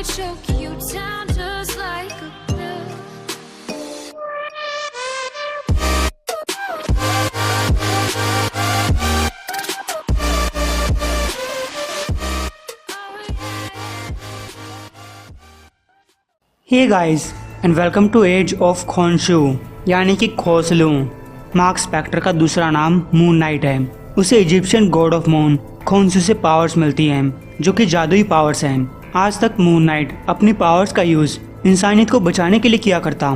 choke you down just like a pill. Hey guys and welcome to age of Khonshu यानी कि खोसलू। Mark Spectre का दूसरा नाम moon night है। उसे इजिप्शियन गॉड ऑफ मून खोंसू से पावर्स मिलती हैं जो कि जादुई पावर्स हैं। आज तक मून नाइट अपनी पावर्स का यूज इंसानियत को बचाने के लिए किया करता।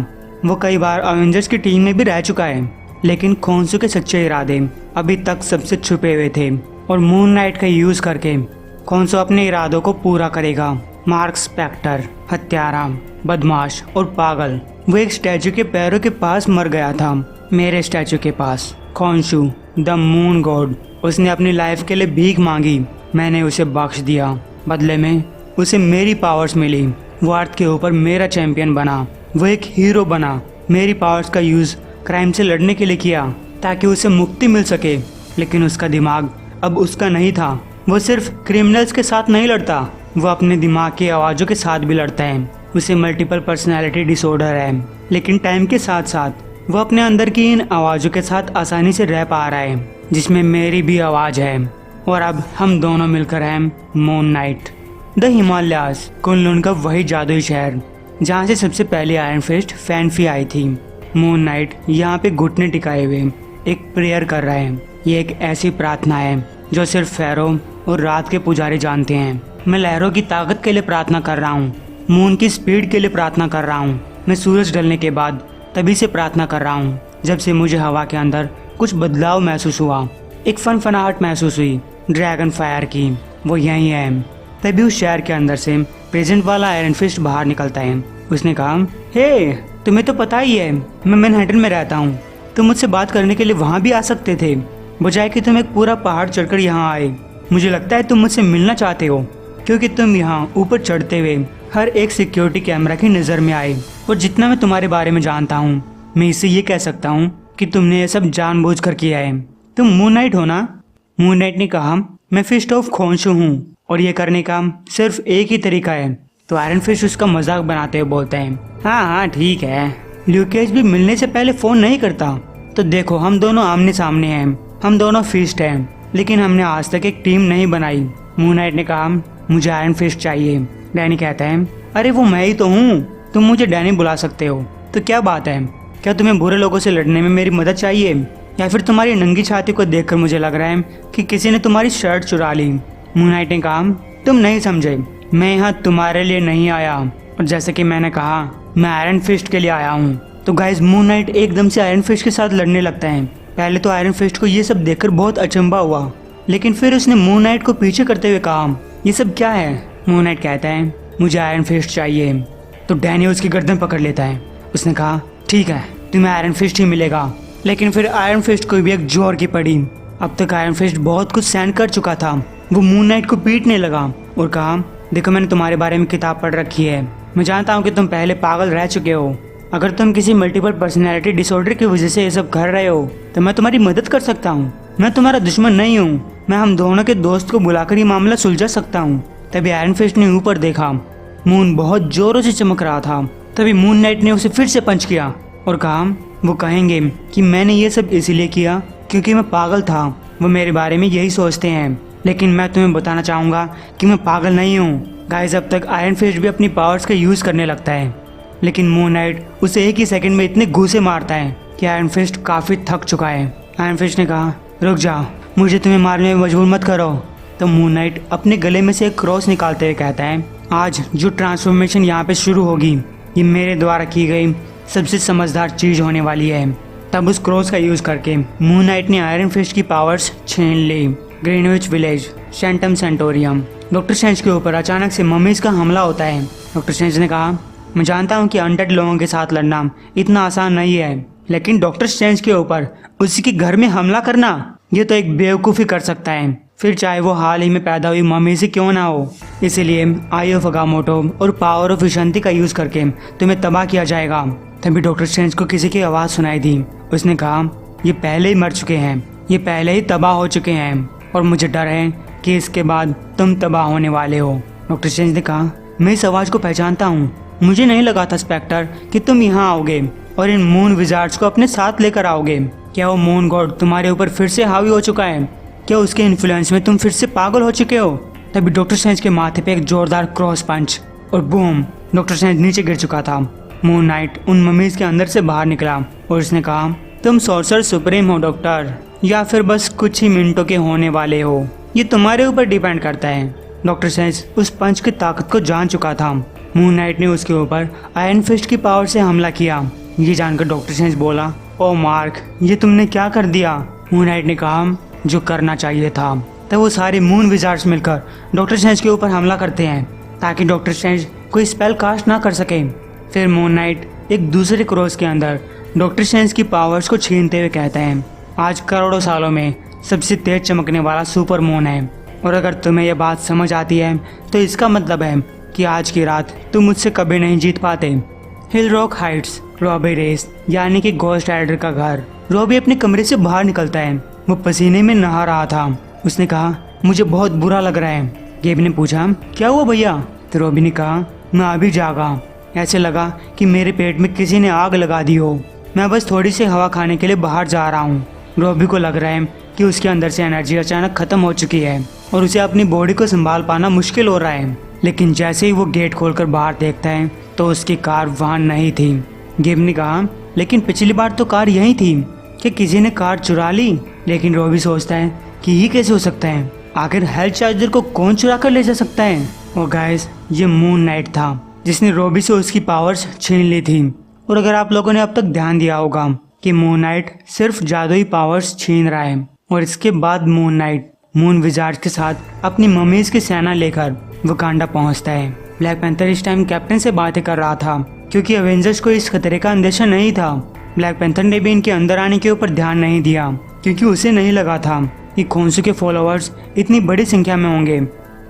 वो कई बार अवेंजर्स की टीम में भी रह चुका है, लेकिन खोंसू के सच्चे इरादे अभी तक सबसे छुपे हुए थे और मून नाइट का यूज करके खोंसू अपने इरादों को पूरा करेगा। मार्क स्पेक्टर हत्यारा, बदमाश और पागल, वो एक स्टैचू के पैरों के पास मर गया था, मेरे स्टैचू के पास। खोंसू द मून गॉड, उसने अपनी लाइफ के लिए भीख मांगी, मैंने उसे बख्श दिया। बदले में उसे मेरी पावर्स मिली। वो अर्थ के ऊपर मेरा चैंपियन बना, वो एक हीरो बना। मेरी पावर्स का यूज क्राइम से लड़ने के लिए किया ताकि उसे मुक्ति मिल सके, लेकिन उसका दिमाग अब उसका नहीं था। वो सिर्फ क्रिमिनल्स के साथ नहीं लड़ता, वो अपने दिमाग की आवाज़ों के साथ भी लड़ता है। उसे मल्टीपल पर्सनैलिटी डिसऑर्डर है, लेकिन टाइम के साथ साथ वो अपने अंदर की इन आवाज़ों के साथ आसानी से रह पा रहा है, जिसमें मेरी भी आवाज़ है। और अब हम दोनों मिलकर हैं moon night. The Himalayas, Kunlun का वही जादुई शहर जहाँ से सबसे पहले आयरन फिस्ट फैनफी आई थी। मून नाइट यहाँ पे घुटने टिकाए हुए एक प्रेयर कर रहा है। ये एक ऐसी प्रार्थना है जो सिर्फ फेरो और रात के पुजारी जानते हैं। मैं लहरों की ताकत के लिए प्रार्थना कर रहा हूँ, मून की स्पीड के लिए प्रार्थना कर रहा हूँ। मैं सूरज ढलने के बाद तभी से प्रार्थना कर रहा हूँ जब से मुझे हवा के अंदर कुछ बदलाव महसूस हुआ। एक फनफनाहट महसूस हुई ड्रैगन फायर की, वो यही है। तभी उस शहर के अंदर से प्रेजेंट वाला आयरन फिस्ट बाहर निकलता है। उसने कहा, हे तुम्हें तो पता ही है मैं मैनहट्टन में रहता हूँ, तुम मुझसे बात करने के लिए वहाँ भी आ सकते थे, बजाय कि तुम एक पूरा पहाड़ चढ़कर यहाँ आए। मुझे लगता है तुम मुझसे मिलना चाहते हो, क्योंकि तुम यहाँ ऊपर चढ़ते हुए हर एक सिक्योरिटी कैमरा की नज़र में आए। और जितना मैं तुम्हारे बारे में जानता हूँ, मैं इससे ये कह सकता हूँ कि तुमने ये सब जानबूझकर किया है। तुम मून नाइट हो ना? मून नाइट ने कहा, मैं फिस्ट ऑफ खोंसू हूँ और ये करने का सिर्फ एक ही तरीका है। तो आयरन फिस्ट उसका मजाक बनाते हुए बोलते हैं, हाँ हाँ ठीक है, ल्यूकेज भी मिलने से पहले फ़ोन नहीं करता। तो देखो हम दोनों आमने सामने हैं, हम दोनों फिस्ट हैं, लेकिन हमने आज तक एक टीम नहीं बनाई। मून नाइट ने कहा, मुझे आयरन फिस्ट चाहिए। डैनी कहता है, अरे वो मैं ही तो हूँ, तुम मुझे डैनी बुला सकते हो। तो क्या बात है, क्या तुम्हें बुरे लोगों से लड़ने में मेरी मदद चाहिए, या फिर तुम्हारी नंगी छाती को देखकर मुझे लग रहा है कि किसी ने तुम्हारी शर्ट चुरा ली? मून नाइट ने कहा, तुम नहीं समझे, मैं यहाँ तुम्हारे लिए नहीं आया, और जैसे कि मैंने कहा मैं आयरन फिस्ट के लिए आया हूँ। तो गाइस मून नाइट एकदम से आयरन फिस्ट के साथ लड़ने लगता है। पहले तो आयरन फिस्ट को ये सब देखकर बहुत अचंभा हुआ, लेकिन फिर उसने मून नाइट को पीछे करते हुए कहा, ये सब क्या है? मून नाइट कहता है, मुझे आयरन फिस्ट चाहिए। तो डैनी उसकी गर्दन पकड़ लेता है। उसने कहा, ठीक है तुम्हें आयरन फिस्ट ही मिलेगा। लेकिन फिर आयरन फिस्ट को भी एक जोर की पड़ी। अब तक आयरन फिस्ट बहुत कुछ सहन कर चुका था। वो मून नाइट को पीटने लगा और कहा, देखो मैंने तुम्हारे बारे में किताब पढ़ रखी है, मैं जानता हूँ कि तुम पहले पागल रह चुके हो। अगर तुम किसी मल्टीपल पर्सनैलिटी डिसऑर्डर की वजह से ये सब कर रहे हो तो मैं तुम्हारी मदद कर सकता हूँ। मैं तुम्हारा दुश्मन नहीं हूँ, मैं हम दोनों के दोस्त को बुलाकर ये मामला सुलझा सकता हूँ। तभी आयरन फिस्ट ने ऊपर देखा, मून बहुत जोरों से चमक रहा था। तभी मून नाइट ने उसे फिर से पंच किया और कहा, वो कहेंगे कि मैंने ये सब इसलिए किया क्योंकि मैं पागल था, वो मेरे बारे में यही सोचते हैं, लेकिन मैं तुम्हें बताना चाहूँगा कि मैं पागल नहीं हूँ। गाइस अब तक आयरन फिस्ट भी अपनी पावर्स का यूज़ करने लगता है, लेकिन मून नाइट उसे एक ही सेकंड में इतने घूंसे मारता है कि आयरन फिस्ट काफ़ी थक चुका है। आयरन फिस्ट ने कहा, रुक जाओ, मुझे तुम्हें मारने में मजबूर मत करो। तो मून नाइट अपने गले में से एक क्रॉस निकालते हुए कहता है, आज जो ट्रांसफॉर्मेशन यहाँ पे शुरू होगी ये मेरे द्वारा की गई सबसे समझदार चीज़ होने वाली है। तब उस क्रॉस का यूज़ करके मून नाइट ने आयरन फिस्ट की पावर्स छीन ली। Greenwich Village, sanctum sanctorum. Doctor Strange के ऊपर अचानक से मम्मीज का हमला होता है। डॉक्टर स्ट्रेंज ने कहा, मैं जानता हूँ कि अनडेड लोगों के साथ लड़ना इतना आसान नहीं है, लेकिन डॉक्टर स्ट्रेंज के ऊपर उसी के घर में हमला करना, ये तो एक बेवकूफ़ी कर सकता है, फिर चाहे वो हाल ही में पैदा हुई मम्मी से क्यों ना हो। इसीलिए आई ऑफ अगामोटो और पावर ऑफ विशांति का यूज़ करके तुम्हें तबाह किया जाएगा। तभी डॉक्टर स्ट्रेंज को किसी की आवाज़ सुनाई दी। उसने कहा, ये पहले ही मर चुके हैं, ये पहले ही तबाह हो चुके हैं, और मुझे डर है कि इसके बाद तुम तबाह होने वाले हो। डॉक्टर स्ट्रेंज ने कहा, मैं इस आवाज़ को पहचानता हूँ। मुझे नहीं लगा था स्पेक्टर कि तुम यहाँ आओगे और इन मून विजार्ड्स को अपने साथ लेकर आओगे। क्या वो मून गॉड तुम्हारे ऊपर फिर से हावी हो चुका है? क्या उसके इन्फ्लुएंस में तुम फिर से पागल हो चुके हो? तभी डॉक्टर स्ट्रेंज के माथे पे एक जोरदार क्रॉस पंच और बूम, डॉक्टर स्ट्रेंज नीचे गिर चुका था। मून नाइट उन ममीज के अंदर से बाहर निकला और उसने कहा, तुम सॉर्सर सुप्रीम हो डॉक्टर, या फिर बस कुछ ही मिनटों के होने वाले हो, ये तुम्हारे ऊपर डिपेंड करता है। डॉक्टर स्ट्रेंज उस पंच की ताकत को जान चुका था। मून नाइट ने उसके ऊपर आयरन फिस्ट की पावर से हमला किया। ये जानकर डॉक्टर स्ट्रेंज बोला, ओ मार्क, ये तुमने क्या कर दिया? मून नाइट ने कहा, जो करना चाहिए था। तब वो सारे मून विजार्ड्स मिलकर डॉक्टर स्ट्रेंज के ऊपर हमला करते हैं ताकि डॉक्टर स्ट्रेंज कोई स्पेल कास्ट ना कर सके। फिर मून नाइट एक दूसरे क्रॉस के अंदर डॉक्टर स्ट्रेंज की पावर्स को छीनते हुए कहते हैं, आज करोड़ों सालों में सबसे तेज चमकने वाला सुपर मून है, और अगर तुम्हें यह बात समझ आती है तो इसका मतलब है कि आज की रात तुम मुझसे कभी नहीं जीत पाते। हिल रॉक हाइट्स, रॉबी रेस यानी कि घोस्ट राइडर का घर। रॉबी अपने कमरे से बाहर निकलता है। वो पसीने में नहा रहा था। उसने कहा, मुझे बहुत बुरा लग रहा है। गेब ने पूछा, क्या हुआ भैया? तो रॉबी ने कहा, मैं अभी जागा, ऐसे लगा कि मेरे पेट में किसी ने आग लगा दी हो। मैं बस थोड़ी सी हवा खाने के लिए बाहर जा रहा हूँ। रॉबी को लग रहा है कि उसके अंदर से एनर्जी अचानक खत्म हो चुकी है और उसे अपनी बॉडी को संभाल पाना मुश्किल हो रहा है। लेकिन जैसे ही वो गेट खोलकर बाहर देखता है तो उसकी कार वहाँ नहीं थी। गेब ने कहा, लेकिन पिछली बार तो कार यहीं थी, कि किसी ने कार चुरा ली? लेकिन रॉबी सोचता है कि ये कैसे हो सकता है? आखिर हेल्थ चार्जर को कौन चुरा कर ले जा सकता है? और गाइस, ये मून नाइट था जिसने रॉबी से उसकी पावर्स छीन ली थी। और अगर आप लोगों ने अब तक ध्यान दिया होगा कि मून नाइट सिर्फ जादुई पावर्स छीन रहा है, और इसके बाद मून नाइट मून विजार्ड्स के साथ अपनी ममीज की सेना लेकर वकांडा पहुंचता है। ब्लैक पैंथर इस टाइम कैप्टन से बातें कर रहा था क्योंकि एवेंजर्स को इस खतरे का अंदेशा नहीं था। ब्लैक पैंथर ने भी इनके अंदर आने के ऊपर ध्यान नहीं दिया क्योंकि उसे नहीं लगा था कि खोंसू के फॉलोअर्स इतनी बड़ी संख्या में होंगे।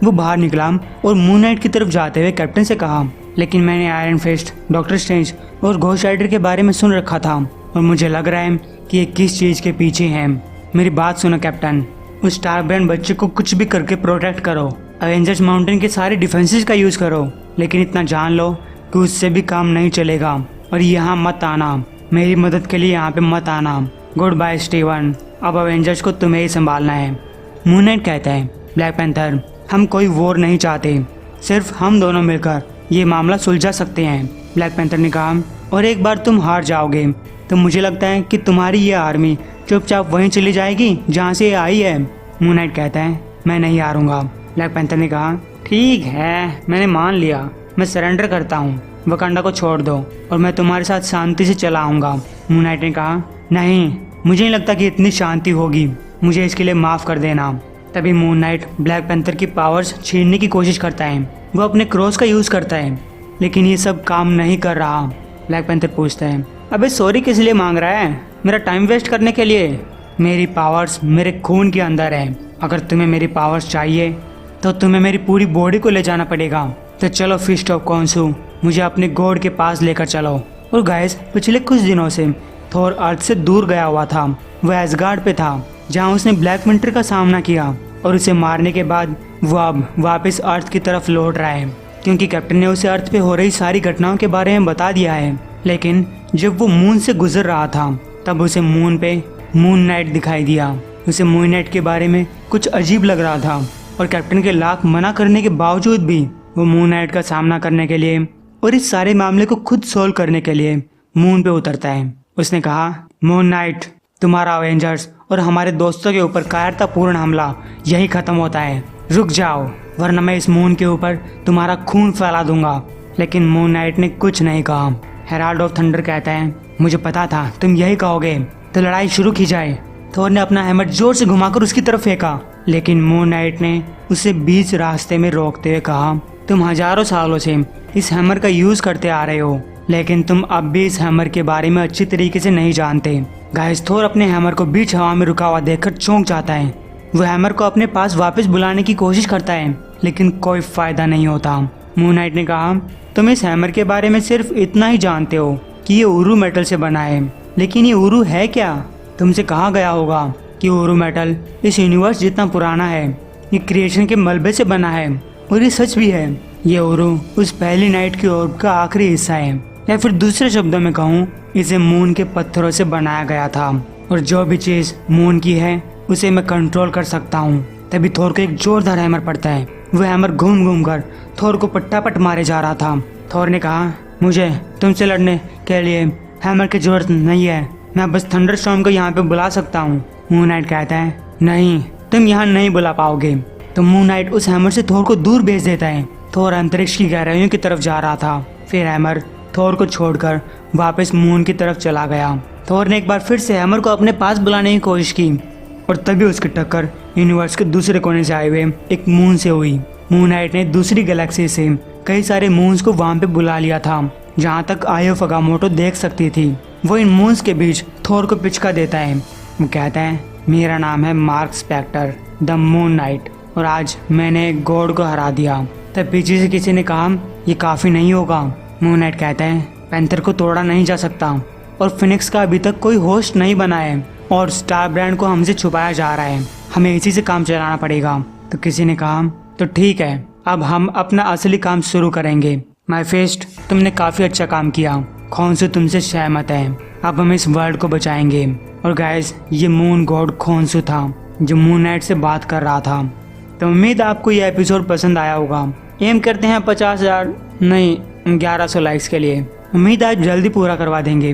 वो बाहर निकला और मून नाइट की तरफ जाते हुए कैप्टन से कहा, लेकिन मैंने आयरन फिस्ट, डॉक्टर स्ट्रेंज और घोस्ट राइडर के बारे में सुन रखा था और मुझे लग रहा है कि ये किस चीज़ के पीछे हैं। मेरी बात सुनो कैप्टन, उस स्टार ब्रांड बच्चे को कुछ भी करके प्रोटेक्ट करो। एवेंजर्स माउंटेन के सारे डिफेंसेस का यूज़ करो, लेकिन इतना जान लो कि उससे भी काम नहीं चलेगा। और यहाँ मत आना, मेरी मदद के लिए यहाँ पे मत आना। गुड बाय स्टीवन, अब एवेंजर्स को तुम्हें ही संभालना है। मून नाइट कहता है, ब्लैक पैंथर, हम कोई वॉर नहीं चाहते, सिर्फ हम दोनों मिलकर ये मामला सुलझा सकते हैं। ब्लैक पैंथर ने कहा, और एक बार तुम हार जाओगे तो मुझे लगता है कि तुम्हारी ये आर्मी चुपचाप वहीं चली जाएगी जहाँ से ये आई है। मून नाइट कहता है, मैं नहीं हारूंगा। ब्लैक पैंथर ने कहा, ठीक है, मैंने मान लिया, मैं सरेंडर करता हूँ, वकांडा को छोड़ दो और मैं तुम्हारे साथ शांति से चला आऊँगा। मून नाइट ने कहा, नहीं, मुझे नहीं लगता कि इतनी शांति होगी, मुझे इसके लिए माफ़ कर देना। तभी मून नाइट ब्लैक पैंथर की पावर्स छीनने की कोशिश करता है। वो अपने क्रॉस का यूज़ करता है, लेकिन ये सब काम नहीं कर रहा। ब्लैक पैंथर पूछता है, अबे सॉरी किस लिए मांग रहा है? मेरा टाइम वेस्ट करने के लिए? मेरी पावर्स मेरे खून के अंदर है। अगर तुम्हें मेरी पावर्स चाहिए तो तुम्हें मेरी पूरी बॉडी को ले जाना पड़ेगा। तो चलो फिस्ट ऑफ खोंसू, मुझे अपने गॉड के पास लेकर चलो। और गाइस, पिछले कुछ दिनों से थॉर अर्थ से दूर गया हुआ था। वो एसगार्ड पे था जहाँ उसने ब्लैक विंटर का सामना किया, और उसे मारने के बाद वो अब वापस अर्थ की तरफ लौट रहा है क्योंकि कैप्टन ने उसे अर्थ पे हो रही सारी घटनाओं के बारे में बता दिया है। लेकिन जब वो मून से गुजर रहा था तब उसे मून पे मून नाइट दिखाई दिया। उसे मून नाइट के बारे में कुछ अजीब लग रहा था और कैप्टन के लाख मना करने के बावजूद भी वो मून नाइट का सामना करने के लिए और इस सारे मामले को खुद सोल्व करने के लिए मून पे उतरता है। उसने कहा, मून नाइट, तुम्हारा अवेंजर्स और हमारे दोस्तों के ऊपर कायरतापूर्ण हमला यही खत्म होता है। रुक जाओ, वरना मैं इस मून के ऊपर तुम्हारा खून फैला दूंगा। लेकिन मून नाइट ने कुछ नहीं कहा। हेराल्ड ऑफ थंडर कहता है, मुझे पता था तुम यही कहोगे, तो लड़ाई शुरू की जाए। थोर ने अपना हैमर जोर से घुमाकर उसकी तरफ फेंका, लेकिन मून नाइट ने उसे बीच रास्ते में रोकते हुए कहा, तुम हजारों सालों से इस हैमर का यूज करते आ रहे हो, लेकिन तुम अब भी इस हैमर के बारे में अच्छी तरीके से नहीं जानते। गाइस, थोर अपने हैमर को बीच हवा में रुका हुआ देखकर चौंक जाता है। वो हैमर को अपने पास वापस बुलाने की कोशिश करता है, लेकिन कोई फायदा नहीं होता। मून नाइट ने कहा, तुम इस हैमर के बारे में सिर्फ इतना ही जानते हो कि ये उरू मेटल से बना है, लेकिन ये उरू है क्या? तुमसे कहा गया होगा कि उरू मेटल इस यूनिवर्स जितना पुराना है, ये क्रिएशन के मलबे से बना है, और ये सच भी है। ये ओरू उस पहली नाइट की ओर्ब का आखिरी हिस्सा है, या फिर दूसरे शब्दों में कहूँ इसे मून के पत्थरों से बनाया गया था और जो भी चीज मून की है उसे मैं कंट्रोल कर सकता हूँ। तभी थोर को एक जोरदार हैमर पड़ता है। वह हैमर घूम घूम कर थोर को पट्टापट मारे जा रहा था। थोर ने कहा, मुझे तुमसे लड़ने के लिए हैमर की जरूरत नहीं है, मैं बस थंडरस्टॉर्म को यहाँ पे बुला सकता हूँ। मून नाइट कहता है, नहीं, तुम यहाँ नहीं बुला पाओगे। तो मून नाइट उस हैमर से थोर को दूर भेज देता है। थोर अंतरिक्ष की गहराइयों की तरफ जा रहा था। फिर हैमर थोर को छोड़कर वापस मून की तरफ चला गया। थोर ने एक बार फिर से हैमर को अपने पास बुलाने की कोशिश की और तभी उसकी टक्कर यूनिवर्स के दूसरे कोने से आए हुए एक मून से हुई। मून नाइट ने दूसरी गैलेक्सी से कई सारे मून्स को वहां पे बुला लिया था, जहां तक आयो फगामोटो देख सकती थी। वो इन मून्स के बीच थोर को पिचका देता है। वो कहता है, मेरा नाम है Marc Spector the moon knight और आज मैंने एक गॉड को हरा दिया। तब पीछे से किसी ने कहा, ये काफी नहीं होगा। मून नाइट कहता है, पैंथर को तोड़ा नहीं जा सकता और फिनिक्स का अभी तक कोई होस्ट नहीं बना है और स्टार ब्रांड को हमसे छुपाया जा रहा है, हमें इसी से काम चलाना पड़ेगा। तो किसी ने कहा, तो ठीक है, अब हम अपना असली काम शुरू करेंगे। माइफेस्ट, तुमने काफी अच्छा काम किया, खोन्सू तुमसे सहमत है, अब हम इस वर्ल्ड को बचाएंगे। और गाइस, ये मून गॉड खोन्सू था जो मून नाइट से बात कर रहा था। तो उम्मीद आपको ये एपिसोड पसंद आया होगा। एम करते हैं 50,000 नहीं 1100 लाइक्स के लिए। उम्मीद आज जल्दी पूरा करवा देंगे।